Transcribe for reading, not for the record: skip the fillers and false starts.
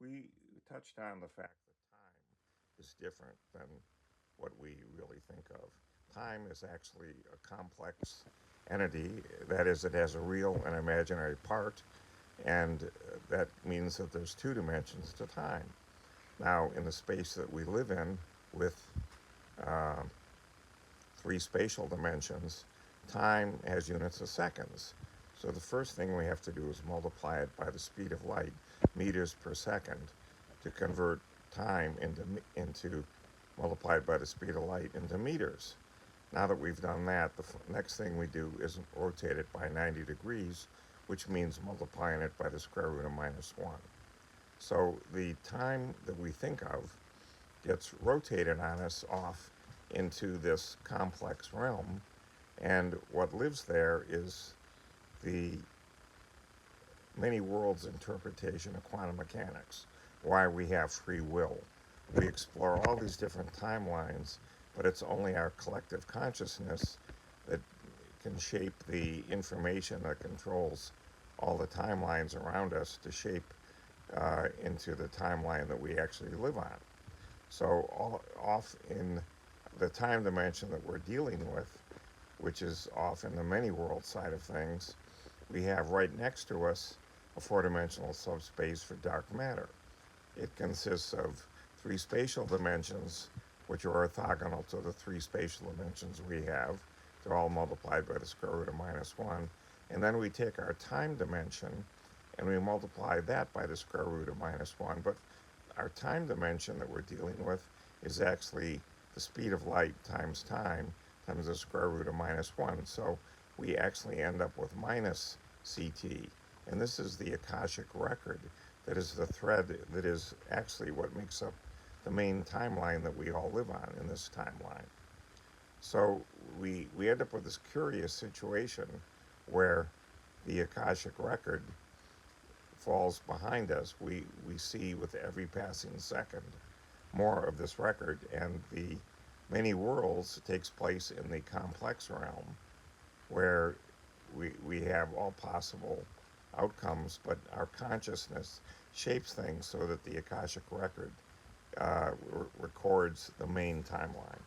We touched on the fact that time is different than what we really think of. Time is actually a complex entity. That is, it has a real and imaginary part, and that means that there's two dimensions to time. Now, in the space that we live in, with uh, three spatial dimensions, time has units of seconds. So the first thing we have to do is multiply it by the speed of light, meters per second, to convert time into multiplied by the speed of light into meters. Now that we've done that, the next thing we do is rotate it by 90 degrees, which means multiplying it by the square root of minus 1. So the time that we think of gets rotated on us off into this complex realm, and what lives there is the many worlds interpretation of quantum mechanics, why we have free will. We explore all these different timelines, but it's only our collective consciousness that can shape the information that controls all the timelines around us to shape into the timeline that we actually live on. So, off in the time dimension that we're dealing with, which is off in the many world side of things, we have right next to us a four-dimensional subspace for dark matter. It consists of three spatial dimensions, which are orthogonal to the three spatial dimensions we have. They're all multiplied by the square root of minus 1. And then we take our time dimension and we multiply that by the square root of minus 1. But our time dimension that we're dealing with is actually the speed of light times time times the square root of minus 1. So we actually end up with minus CT. And this is the akashic record that is the thread that is actually what makes up the main timeline that we all live on in this timeline. So we end up with this curious situation where the akashic record falls behind us. We see with every passing second more of this record, and the many worlds takes place in the complex realm where we have all possible outcomes, but our consciousness shapes things so that the akashic record records the main timeline.